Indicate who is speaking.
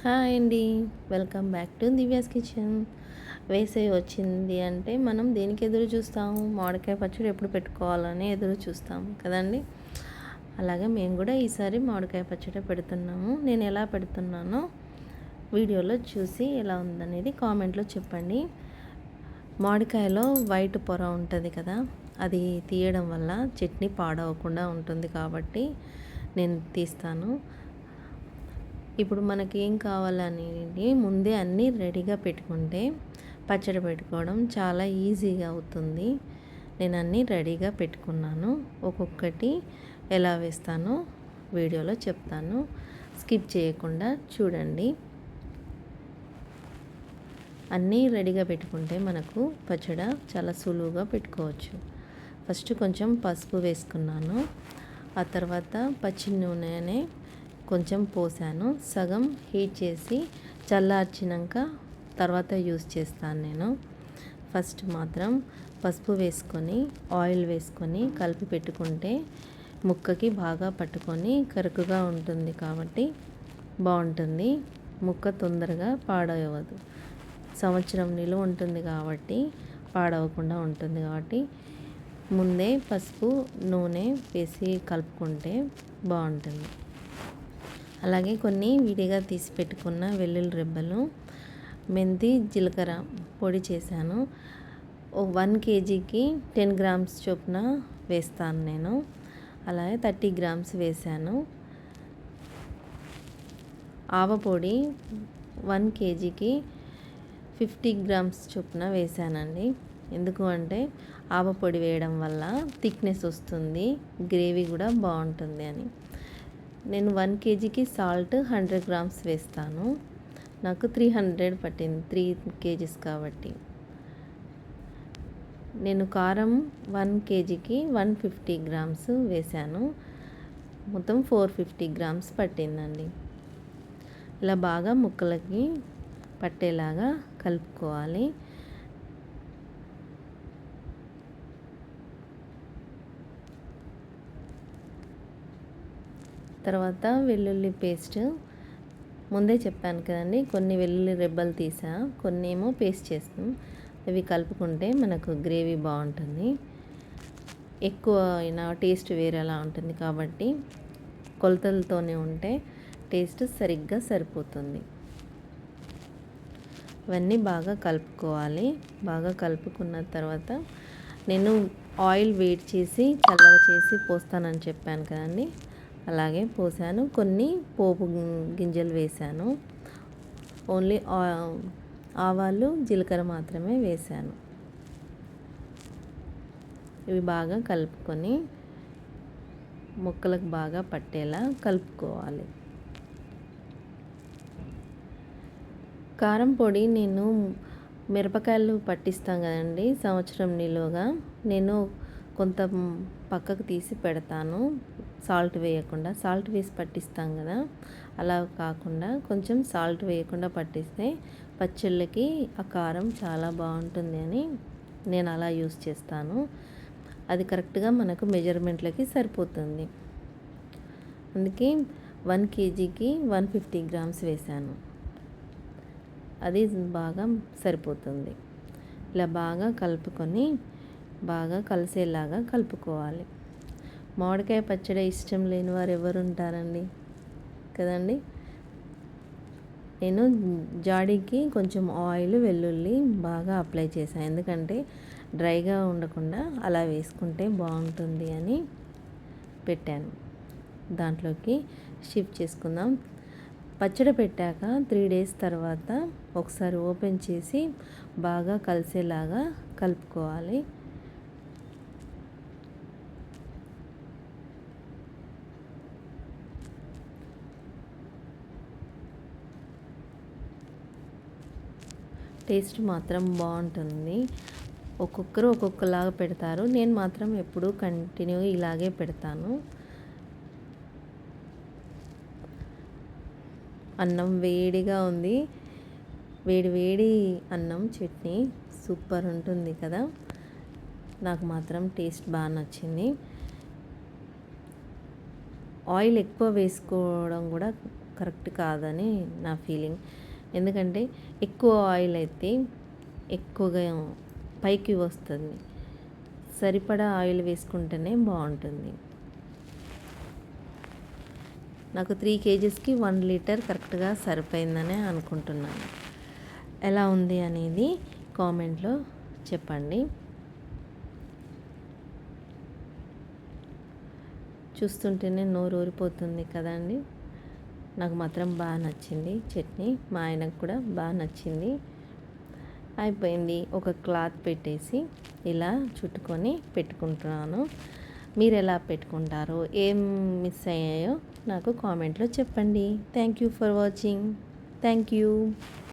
Speaker 1: Hi అండి. Welcome back to Divya's kitchen. వేసవి వచ్చింది అంటే మనం దేనికి ఎదురు చూస్తాము? మామిడికాయ పచ్చడి ఎప్పుడు పెట్టుకోవాలని ఎదురు చూస్తాము కదండి. అలాగే మేము కూడా ఈసారి మామిడికాయ పచ్చడి పెడుతున్నాము. నేను ఎలా పెడుతున్నానో వీడియోలో చూసి ఎలా ఉందనేది కామెంట్లో చెప్పండి. మామిడికాయలో వైట్ పొర ఉంటుంది కదా, అది తీయడం వల్ల చట్నీ పాడవకుండా ఉంటుంది కాబట్టి నేను తీస్తాను. ఇప్పుడు మనకి ఏం కావాలనేది ముందే అన్నీ రెడీగా పెట్టుకుంటే పచ్చడి పెట్టుకోవడం చాలా ఈజీగా అవుతుంది. నేను అన్నీ రెడీగా పెట్టుకున్నాను. ఒక్కొక్కటి ఎలా వేస్తానో వీడియోలో చెప్తాను. స్కిప్ చేయకుండా చూడండి. అన్నీ రెడీగా పెట్టుకుంటే మనకు పచ్చడి చాలా సులువుగా పెట్టుకోవచ్చు. ఫస్ట్ కొంచెం పసుపు వేసుకున్నాను. ఆ తర్వాత పచ్చి నూనె కొంచెం పోసాను. సగం హీట్ చేసి చల్లార్చినాక తర్వాత యూస్ చేస్తాను నేను. ఫస్ట్ మాత్రం పసుపు వేసుకొని ఆయిల్ వేసుకొని కలిపి పెట్టుకుంటే ముక్కకి బాగా పట్టుకొని కరుకుగా ఉంటుంది కాబట్టి బాగుంటుంది. ముక్క తొందరగా పాడవదు. సంవత్సరం నిలువ ఉంటుంది కాబట్టి పాడవకుండా ఉంటుంది కాబట్టి ముందే పసుపు నూనె వేసి కలుపుకుంటే బాగుంటుంది. అలాగే కొన్ని విడిగా తీసి పెట్టుకున్న వెల్లుల్లి రెబ్బలు, మెంతి జీలకర్ర పొడి చేశాను. 1 kgకి 10 grams చొప్పున వేస్తాను నేను. అలాగే 30 grams వేశాను. ఆవ పొడి 1 kgకి 50 grams చొప్పున వేశానండి. ఎందుకు అంటే ఆవ పొడి వేయడం వల్ల థిక్నెస్ వస్తుంది, గ్రేవీ కూడా బాగుంటుంది అని. నేను 1 kgకి సాల్ట్ 100 grams వేస్తాను. నాకు 300 పట్టింది 3 kgs కాబట్టి. నేను కారం 1 kgకి 150 grams వేశాను. మొత్తం 450 grams పట్టిందండి. ఇలా బాగా ముక్కలకి పట్టేలాగా కలుపుకోవాలి. తర్వాత వెల్లుల్లి పేస్ట్ ముందే చెప్పాను కదండి, కొన్ని వెల్లుల్లి రెబ్బలు తీసా, కొన్ని ఏమో పేస్ట్ చేస్తాం. అవి కలుపుకుంటే మనకు గ్రేవీ బాగుంటుంది. ఎక్కువ అయినా టేస్ట్ వేరేలా ఉంటుంది కాబట్టి కొలతలతోనే ఉంటే టేస్ట్ సరిగ్గా సరిపోతుంది. ఇవన్నీ బాగా కలుపుకోవాలి. బాగా కలుపుకున్న తర్వాత నేను ఆయిల్ వేడి చేసి చల్లగా చేసి పోస్తానని చెప్పాను కదండి, అలాగే పోసాను. కొన్ని పోపు గింజలు వేశాను. ఓన్లీ ఆవాలు జీలకర్ర మాత్రమే వేశాను. ఇవి బాగా కలుపుకొని ముక్కలకు బాగా పట్టేలా కలుపుకోవాలి. కారం పొడి నేను మిరపకాయలు పట్టిస్తాం కదండి సంవత్సరం నిలువగా, నేను కొంత పక్కకు తీసి పెడతాను. సాల్ట్ వేయకుండా, సాల్ట్ వేసి పట్టిస్తాం కదా, అలా కాకుండా కొంచెం సాల్ట్ వేయకుండా పట్టిస్తే పచ్చళ్ళకి ఆ కారం చాలా బాగుంటుంది అని నేను అలా యూస్ చేస్తాను. అది కరెక్ట్గా మనకు మెజర్మెంట్లకి సరిపోతుంది. అందుకే 1 kgకి 150 grams వేశాను. అది బాగా సరిపోతుంది. ఇలా బాగా కలుపుకొని బాగా కలిసేలాగా కలుపుకోవాలి. మామిడికాయ పచ్చడి ఇష్టం లేని వారు ఎవరు ఉంటారండి కదండి. నేను జాడీకి కొంచెం ఆయిల్ వెల్లుల్లి బాగా అప్లై చేశాను. ఎందుకంటే డ్రైగా ఉండకుండా అలా వేసుకుంటే బాగుంటుంది అని పెట్టాను. దాంట్లోకి షిఫ్ట్ చేసుకుందాం. పచ్చడి పెట్టాక 3 days తర్వాత ఒకసారి ఓపెన్ చేసి బాగా కలిసేలాగా కలుపుకోవాలి. టేస్ట్ మాత్రం బాగుంటుంది. ఒక్కొక్కరు ఒక్కొక్కలాగా పెడతారు. నేను మాత్రం ఎప్పుడూ కంటిన్యూ ఇలాగే పెడతాను. అన్నం వేడిగా ఉంది. వేడి వేడి అన్నం చట్నీ సూపర్ ఉంటుంది కదా. నాకు మాత్రం టేస్ట్ బాగా నచ్చింది. ఆయిల్ ఎక్కువ వేసుకోవడం కూడా కరెక్ట్ కాదని నా ఫీలింగ్. ఎందుకంటే ఎక్కువ ఆయిల్ అయితే ఎక్కువగా పైకి వస్తుంది. సరిపడా ఆయిల్ వేసుకుంటేనే బాగుంటుంది. నాకు 3 kgsకి 1 లీటర్ కరెక్ట్గా సరిపోయిందనే అనుకుంటున్నాను. ఎలా ఉంది అనేది కామెంట్లో చెప్పండి. చూస్తుంటేనే నోరు ఊరిపోతుంది కదండి. నాకు మాత్రం బాగా నచ్చింది చట్నీ, మా ఆయనకు కూడా బాగా నచ్చింది. అయిపోయింది. ఒక క్లాత్ పెట్టేసి ఇలా చుట్టుకొని పెట్టుకుంటున్నాను. మీరు ఎలా పెట్టుకుంటారో, ఏం మిస్ అయ్యాయో నాకు కామెంట్లో చెప్పండి. Thank you for watching. Thank you.